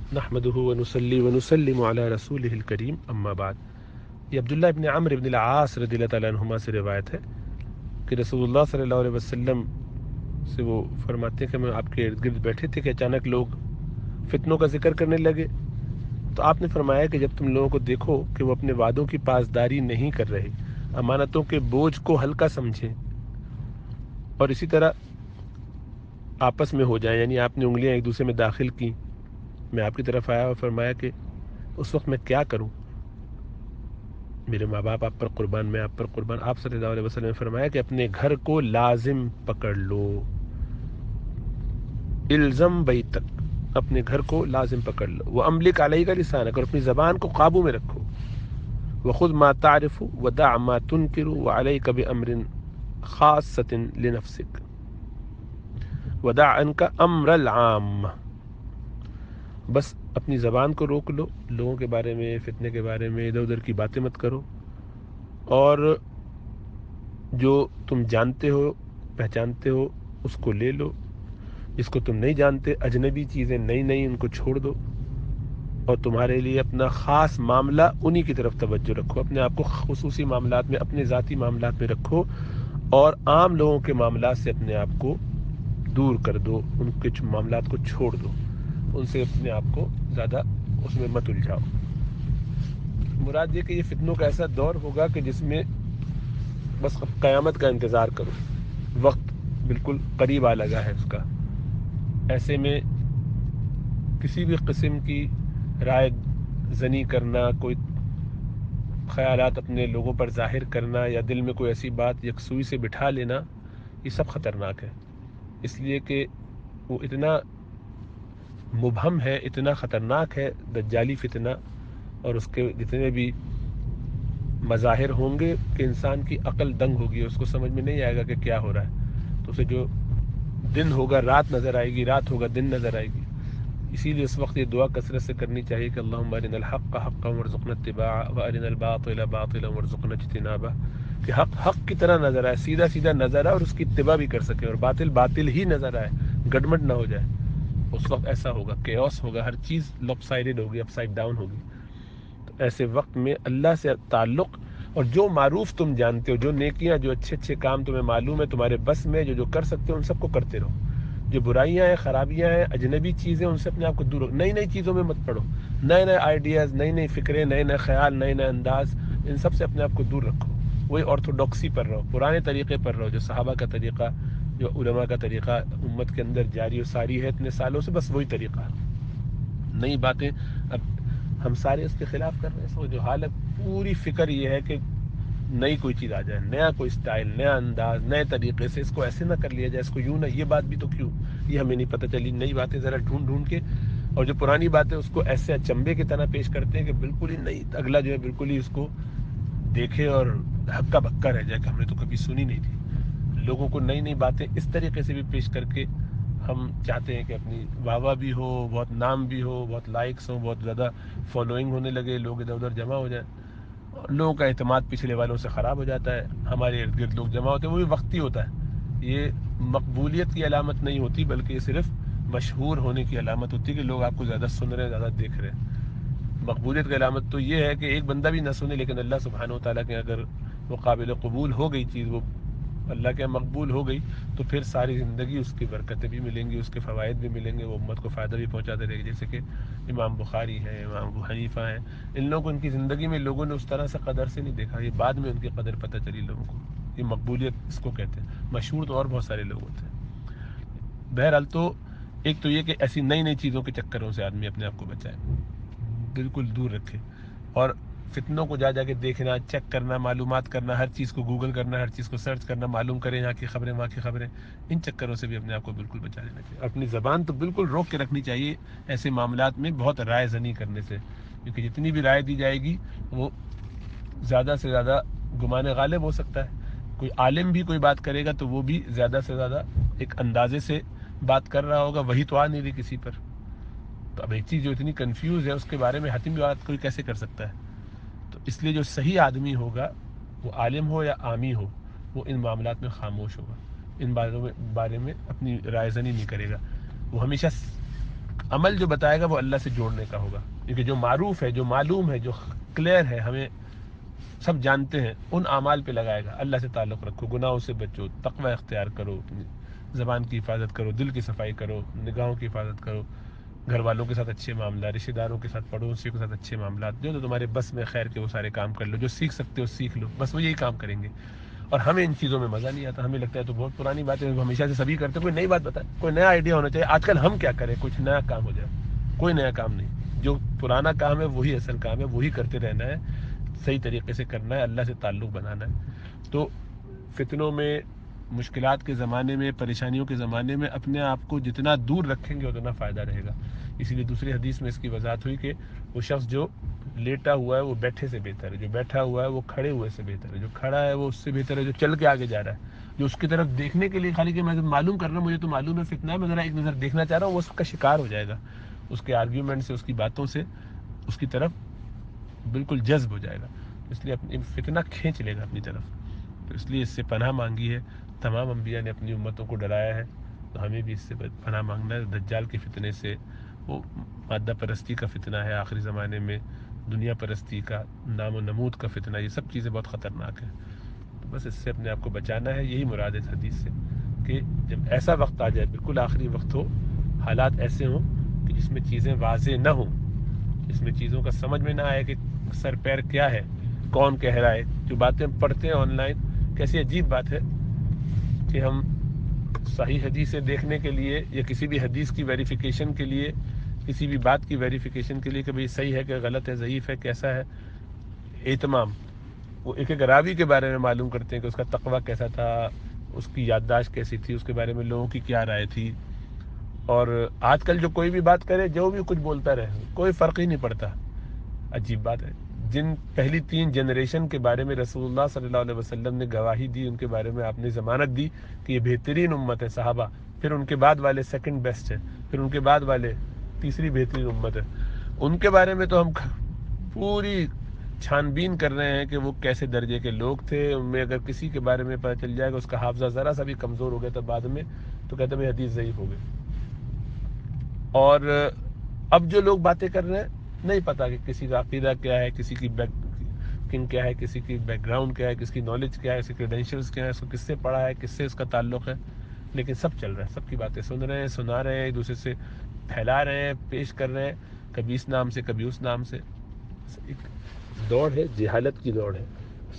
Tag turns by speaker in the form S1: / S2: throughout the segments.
S1: نحمده ونصلي ونسلم على رسوله الکریم اما بعد۔ یہ عبداللہ ابن عمرو ابن العاص رضی اللہ تعالیٰ عنہما سے روایت ہے کہ رسول اللہ صلی اللہ علیہ وسلم سے وہ فرماتے ہیں کہ میں آپ کے ارد گرد بیٹھے تھے کہ اچانک لوگ فتنوں کا ذکر کرنے لگے، تو آپ نے فرمایا کہ جب تم لوگوں کو دیکھو کہ وہ اپنے وعدوں کی پاسداری نہیں کر رہے، امانتوں کے بوجھ کو ہلکا سمجھیں اور اسی طرح آپس میں ہو جائیں، یعنی آپ نے انگلیاں ایک دوسرے میں داخل کی، میں آپ کی طرف آیا اور فرمایا کہ اس وقت میں کیا کروں، میرے ماں باپ آپ پر قربان، میں آپ پر قربان۔ آپ صلی اللہ علیہ وسلم نے فرمایا کہ اپنے گھر کو لازم پکڑ لو، الزم بیتک، اپنے گھر کو لازم پکڑ لو، واملک علیک لسانک، اور اپنی زبان کو قابو میں رکھو، وخذ ما تعرف ودع ما تنکر وعلیک بامر خاصۃ لنفسک ودع عنک امر العام، بس اپنی زبان کو روک لو، لوگوں کے بارے میں، فتنے کے بارے میں ادھر ادھر کی باتیں مت کرو، اور جو تم جانتے ہو پہچانتے ہو اس کو لے لو، جس کو تم نہیں جانتے، اجنبی چیزیں نئی نئی ان کو چھوڑ دو، اور تمہارے لیے اپنا خاص معاملہ انہی کی طرف توجہ رکھو، اپنے آپ کو خصوصی معاملات میں، اپنے ذاتی معاملات میں رکھو، اور عام لوگوں کے معاملات سے اپنے آپ کو دور کر دو، ان کے معاملات کو چھوڑ دو، ان سے اپنے آپ کو زیادہ اس میں مت الجھاؤ۔ مراد یہ کہ یہ فتنوں کا ایسا دور ہوگا کہ جس میں بس قیامت کا انتظار کرو، وقت بالکل قریب آ لگا ہے اس کا، ایسے میں کسی بھی قسم کی رائے زنی کرنا، کوئی خیالات اپنے لوگوں پر ظاہر کرنا، یا دل میں کوئی ایسی بات یکسوئی سے بٹھا لینا، یہ سب خطرناک ہے، اس لیے کہ وہ اتنا مبہم ہے، اتنا خطرناک ہے دجالی فتنہ، اور اس کے جتنے بھی مظاہر ہوں گے کہ انسان کی عقل دنگ ہوگی، اس کو سمجھ میں نہیں آئے گا کہ کیا ہو رہا ہے، تو اسے جو دن ہوگا رات نظر آئے گی، رات ہوگا دن نظر آئے گی۔ اسی لیے اس وقت یہ دعا کثرت سے کرنی چاہیے کہ اللہم ارنا الحق حقا وارزقنا اتباعہ وارنا الباطل باطلا وارزقنا اجتنابہ، کہ حق حق کی طرح نظر آئے، سیدھا سیدھا نظر آئے اور اس کی اتباع بھی کر سکے، اور باطل باطل ہی نظر آئے، گڑمٹ نہ ہو جائے۔ اس وقت ایسا ہوگا، کیوس ہوگا، ہر چیز لپ سائڈڈ ہوگی، اپ سائڈ ڈاؤن ہوگی۔ تو ایسے وقت میں اللہ سے تعلق، اور جو معروف تم جانتے ہو، جو نیکیاں، جو اچھے اچھے کام تمہیں معلوم ہے تمہارے بس میں، جو کر سکتے ہو ان سب کو کرتے رہو، جو برائیاں ہیں، خرابیاں ہیں، اجنبی چیزیں، ان سے اپنے آپ کو دور رکھو، نئی نئی چیزوں میں مت پڑو، نئے نئے آئیڈیاز، نئی نئی فکریں، نئے نئے خیال، نئے نئے انداز، ان سب سے اپنے آپ کو دور رکھو، وہی آرتھوڈاکسی پر رہو، پرانے طریقے پر رہو، جو صحابہ کا طریقہ، جو علماء کا طریقہ امت کے اندر جاری و ساری ہے اتنے سالوں سے، بس وہی طریقہ۔ نئی باتیں اب ہم سارے اس کے خلاف کر رہے ہیں، سو جو حالت پوری فکر یہ ہے کہ نئی کوئی چیز آ جائے، نیا کوئی سٹائل، نیا انداز، نئے طریقے سے، اس کو ایسے نہ کر لیا جائے، اس کو یوں نہ، یہ بات بھی تو کیوں، یہ ہمیں نہیں پتہ چلی، نئی باتیں ذرا ڈھونڈ ڈھونڈ کے، اور جو پرانی باتیں اس کو ایسے اچنبے کی طرح پیش کرتے ہیں کہ بالکل ہی نئی، اگلا جو ہے بالکل ہی اس کو دیکھے اور ہکا بکا رہ جائے کہ ہم نے تو کبھی سنی نہیں تھی۔ لوگوں کو نئی نئی باتیں اس طریقے سے بھی پیش کر کے ہم چاہتے ہیں کہ اپنی واہ واہ بھی ہو، بہت نام بھی ہو، بہت لائکس ہوں، بہت زیادہ فالوئنگ ہونے لگے، لوگ ادھر ادھر جمع ہو جائیں، اور لوگوں کا اعتماد پچھلے والوں سے خراب ہو جاتا ہے، ہمارے ارد گرد لوگ جمع ہوتے ہیں، وہ بھی وقتی ہوتا ہے، یہ مقبولیت کی علامت نہیں ہوتی، بلکہ یہ صرف مشہور ہونے کی علامت ہوتی ہے کہ لوگ آپ کو زیادہ سن رہے ہیں، زیادہ دیکھ رہے ہیں۔ مقبولیت کی علامت تو یہ ہے کہ ایک بندہ بھی نہ سنے، لیکن اللہ سبحانہ و تعالیٰ کے اگر وہ قابل قبول ہو گئی چیز، وہ اللہ کے مقبول ہو گئی، تو پھر ساری زندگی اس کی برکتیں بھی ملیں گی، اس کے فوائد بھی ملیں گے، وہ امت کو فائدہ بھی پہنچاتے رہے گی، جیسے کہ امام بخاری ہیں، امام ابو حنیفہ ہیں، ان لوگوں کو ان کی زندگی میں لوگوں نے اس طرح سے قدر سے نہیں دیکھا، یہ بعد میں ان کی قدر پتہ چلی لوگوں کو، یہ مقبولیت اس کو کہتے ہیں۔ مشہور تو اور بہت سارے لوگ ہوتے ہیں۔ بہرحال تو ایک تو یہ کہ ایسی نئی نئی چیزوں کے چکروں سے آدمی اپنے آپ کو بچائے، بالکل دور رکھے، اور فتنوں کو جا جا کے دیکھنا، چیک کرنا، معلومات کرنا، ہر چیز کو گوگل کرنا، ہر چیز کو سرچ کرنا، معلوم کریں یہاں کی خبریں، وہاں کی خبریں، ان چکروں سے بھی اپنے آپ کو بالکل بچا لینا چاہیے۔ اپنی زبان تو بالکل روک کے رکھنی چاہیے ایسے معاملات میں، بہت رائے زنی کرنے سے، کیونکہ جتنی بھی رائے دی جائے گی وہ زیادہ سے زیادہ گمان غالب ہو سکتا ہے۔ کوئی عالم بھی کوئی بات کرے گا تو وہ بھی زیادہ سے زیادہ ایک اندازے سے بات کر رہا ہوگا، وہی تو آ نہیں رہی کسی پر، تو اب ایک چیز جو اتنی کنفیوز ہے اس کے بارے میں حتمی بات کوئی کیسے کر سکتا ہے؟ تو اس لیے جو صحیح آدمی ہوگا، وہ عالم ہو یا عامی ہو، وہ ان معاملات میں خاموش ہوگا، ان بارے میں اپنی رائے زنی نہیں کرے گا، وہ ہمیشہ عمل جو بتائے گا وہ اللہ سے جوڑنے کا ہوگا، کیونکہ جو معروف ہے، جو معلوم ہے، جو کلیئر ہے، ہمیں سب جانتے ہیں، ان اعمال پہ لگائے گا۔ اللہ سے تعلق رکھو، گناہوں سے بچو، تقوی اختیار کرو، اپنی زبان کی حفاظت کرو، دل کی صفائی کرو، نگاہوں کی حفاظت کرو، گھر والوں کے ساتھ اچھے معاملات، رشتہ داروں کے ساتھ، پڑوسیوں کے ساتھ اچھے معاملات، جو تمہارے بس میں خیر کے وہ سارے کام کر لو، جو سیکھ سکتے ہو سیکھ لو، بس وہ یہی کام کریں گے۔ اور ہمیں ان چیزوں میں مزہ نہیں آتا، ہمیں لگتا ہے تو بہت پرانی بات ہے، ہمیشہ سے سبھی کرتے ہیں، کوئی نئی بات بتائے، کوئی نیا آئیڈیا ہونا چاہیے، آج کل ہم کیا کریں، کچھ نیا کام ہو جائے۔ کوئی نیا کام نہیں، جو پرانا کام ہے وہی اصل کام ہے، وہی کرتے رہنا ہے، صحیح طریقے سے کرنا ہے، اللہ سے تعلق بنانا ہے۔ تو فتنوں میں، مشکلات کے زمانے میں، پریشانیوں کے زمانے میں اپنے آپ کو جتنا دور رکھیں گے اتنا فائدہ رہے گا۔ اسی لیے دوسری حدیث میں اس کی وضاحت ہوئی کہ وہ شخص جو لیٹا ہوا ہے وہ بیٹھے سے بہتر ہے، جو بیٹھا ہوا ہے وہ کھڑے ہوئے سے بہتر ہے، جو کھڑا ہے وہ اس سے بہتر ہے جو چل کے آگے جا رہا ہے، جو اس کی طرف دیکھنے کے لیے خالی کہ میں معلوم کر رہا ہوں، مجھے تو معلوم ہے فتنہ ہے، میں ذرا ایک نظر دیکھنا چاہ رہا ہوں، وہ اس کا شکار ہو جائے گا، اس کے آرگیومنٹ سے، اس کی باتوں سے اس کی طرف بالکل جذب ہو جائے گا، اس لیے اپنی فتنہ کھینچ لے گا اپنی طرف۔ تو اس لیے اس سے پناہ مانگی ہے، تمام انبیاء نے اپنی امتوں کو ڈرایا ہے، تو ہمیں بھی اس سے پناہ مانگنا ہے، دجال کے فتنے سے، وہ مادہ پرستی کا فتنہ ہے آخری زمانے میں، دنیا پرستی کا، نام و نمود کا فتنہ، یہ سب چیزیں بہت خطرناک ہیں، تو بس اس سے اپنے آپ کو بچانا ہے، یہی مراد ہے اس حدیث سے، کہ جب ایسا وقت آ جائے، بالکل آخری وقت ہو، حالات ایسے ہوں کہ جس میں چیزیں واضح نہ ہوں، جس میں چیزوں کا سمجھ میں نہ آئے کہ سر پیر کیا ہے، کون کہہ رہا ہے، جو باتیں پڑھتے ہیں آن لائن، کیسی عجیب بات ہے کہ ہم صحیح حدیثیں دیکھنے کے لیے یا کسی بھی حدیث کی ویریفیکیشن کے لیے، کسی بھی بات کی ویریفیکیشن کے لیے کہ بھئی صحیح ہے کہ غلط ہے، ضعیف ہے، کیسا ہے، اہتمام، وہ ایک ایک راوی کے بارے میں معلوم کرتے ہیں کہ اس کا تقویٰ کیسا تھا، اس کی یادداشت کیسی تھی، اس کے بارے میں لوگوں کی کیا رائے تھی، اور آج کل جو کوئی بھی بات کرے، جو بھی کچھ بولتا رہے، کوئی فرق ہی نہیں پڑتا۔ عجیب بات ہے، جن پہلی 3 جنریشن کے بارے میں رسول اللہ صلی اللہ علیہ وسلم نے گواہی دی، ان کے بارے میں آپ نے ضمانت دی کہ یہ بہترین امت ہے، صحابہ، پھر ان کے بعد والے سیکنڈ بیسٹ ہیں، پھر ان کے بعد والے تیسری بہترین امت ہے، ان کے بارے میں تو ہم پوری چھان بین کر رہے ہیں کہ وہ کیسے درجے کے لوگ تھے، ان میں اگر کسی کے بارے میں پتہ چل جائے گا اس کا حافظہ ذرا سا بھی کمزور ہو گیا تھا بعد میں، تو کہتے ہیں حدیث ضعیف ہو گئی۔ اور اب جو لوگ باتیں کر رہے ہیں، نہیں پتا کہ کسی کا عقیدہ کیا ہے، کسی کی بیکنگ کیا ہے، کسی کی بیک گراؤنڈ کیا ہے، کس کی نالج کیا ہے، اس کی کریڈینشلز کیا ہے، اس کو کس سے پڑھا ہے، کس سے اس کا تعلق ہے، لیکن سب چل رہا ہے، سب کی باتیں سن رہے ہیں، سنا رہے ہیں، ایک دوسرے سے پھیلا رہے ہیں، پیش کر رہے ہیں، کبھی اس نام سے کبھی اس نام سے۔ ایک دوڑ ہے، جہالت کی دوڑ ہے،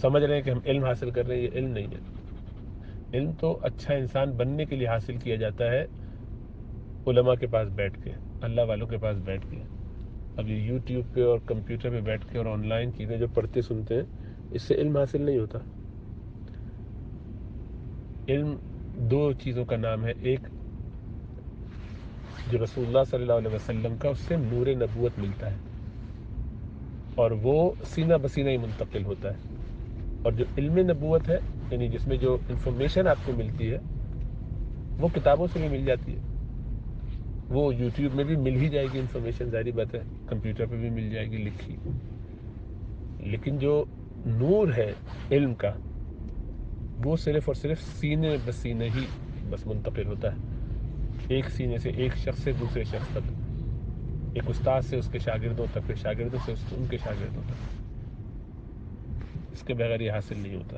S1: سمجھ رہے ہیں کہ ہم علم حاصل کر رہے ہیں، یہ علم نہیں ہے۔ علم تو اچھا انسان بننے کے لیے حاصل کیا جاتا ہے، علماء کے پاس بیٹھ کے، اللہ والوں کے پاس بیٹھ کے۔ اب یہ یوٹیوب پہ اور کمپیوٹر پہ بیٹھ کے اور آن لائن چیزیں جو پڑھتے سنتے ہیں، اس سے علم حاصل نہیں ہوتا۔ علم 2 چیزوں کا نام ہے، ایک جو رسول اللہ صلی اللہ علیہ وسلم کا، اس سے نور نبوت ملتا ہے، اور وہ سینہ بسینہ ہی منتقل ہوتا ہے، اور جو علم نبوت ہے، یعنی جس میں جو انفارمیشن آپ کو ملتی ہے وہ کتابوں سے بھی مل جاتی ہے، وہ یوٹیوب میں بھی مل ہی جائے گی انفارمیشن، ظاہری بات ہے، کمپیوٹر پہ بھی مل جائے گی لکھی، لیکن جو نور ہے علم کا، وہ صرف اور صرف سینے بسینے ہی بس منتقل ہوتا ہے، ایک سینے سے ایک شخص سے دوسرے شخص تک، ایک استاد سے اس کے شاگردوں تک، پھر شاگردوں سے ان کے شاگردوں تک، اس کے بغیر یہ حاصل نہیں ہوتا۔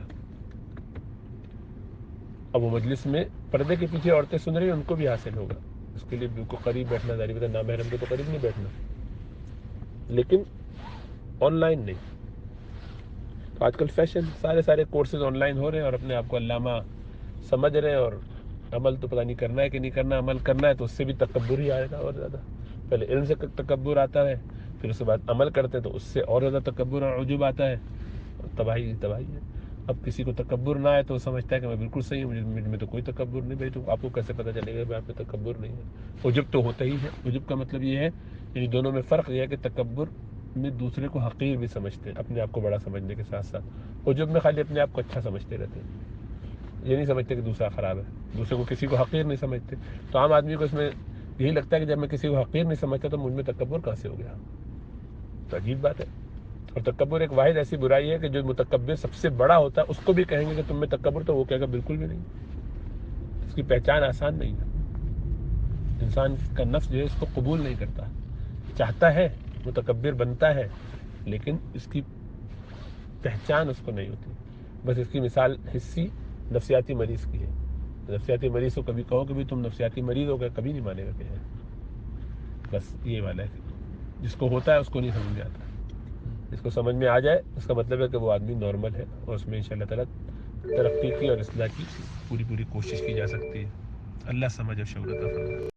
S1: اب وہ مجلس میں پردے کے پیچھے عورتیں سن رہی ہیں، ان کو بھی حاصل ہوگا، اس کے لیے بالکل قریب بیٹھنا ظاہری بات ہے، نامحرم کے تو قریب نہیں بیٹھنا، لیکن آن لائن نہیں۔ تو آج کل فیشن، سارے کورسز آن لائن ہو رہے ہیں، اور اپنے آپ کو علامہ سمجھ رہے ہیں، اور عمل تو پتہ نہیں کرنا ہے کہ نہیں کرنا، عمل کرنا ہے تو اس سے بھی تکبر ہی آئے گا اور زیادہ، پہلے علم سے تکبر آتا ہے، پھر اس کے بعد عمل کرتے ہیں تو اس سے اور زیادہ تکبر اور عجب آتا ہے، اور تباہی ہے۔ اب کسی کو تکبر نہ آئے تو وہ سمجھتا ہے کہ میں بالکل صحیح ہوں، مجھ میں تو کوئی تکبر نہیں، بھائی تو آپ کو کیسے پتہ چلے گا کہ آپ میں تکبر نہیں ہے؟ عجب تو ہوتا ہی ہے۔ عجب کا مطلب یہ ہے، یعنی دونوں میں فرق یہ ہے کہ تکبر میں دوسرے کو حقیر بھی سمجھتے ہیں، اپنے آپ کو بڑا سمجھنے کے ساتھ ساتھ، عجب میں خالی اپنے آپ کو اچھا سمجھتے رہتے ہیں، یہ نہیں سمجھتے کہ دوسرا خراب ہے، دوسرے کو کسی کو حقیر نہیں سمجھتے۔ تو عام آدمی کو اس میں یہی لگتا ہے کہ جب میں کسی کو حقیر نہیں سمجھتا تو مجھ میں تکبر کہاں سے ہو گیا؟ تو عجیب بات ہے۔ اور تکبر ایک واحد ایسی برائی ہے کہ جو متکبر سب سے بڑا ہوتا ہے اس کو بھی کہیں گے کہ تم میں تکبر، تو وہ کہے گا بالکل بھی نہیں، اس کی پہچان آسان نہیں ہے۔ انسان کا نفس جو ہے اس کو قبول نہیں کرتا، چاہتا ہے، متکبر بنتا ہے، لیکن اس کی پہچان اس کو نہیں ہوتی. بس اس کی مثال حسی نفسیاتی مریض کی ہے. نفسیاتی مریض کو کبھی کہو کہ بھی تم نفسیاتی مریض ہو گئے، کبھی نہیں مانے گا کہ ہے. بس یہ والا ہے، جس کو ہوتا ہے اس کو نہیں سمجھ میں آتا. اس کو سمجھ میں آ جائے اس کا مطلب ہے کہ وہ آدمی نارمل ہے، اور اس میں انشاءاللہ تعالیٰ ترقی کی اور اصلاح کی پوری کوشش کی جا سکتی ہے. اللہ سمجھ اور شعور عطا فرمائے.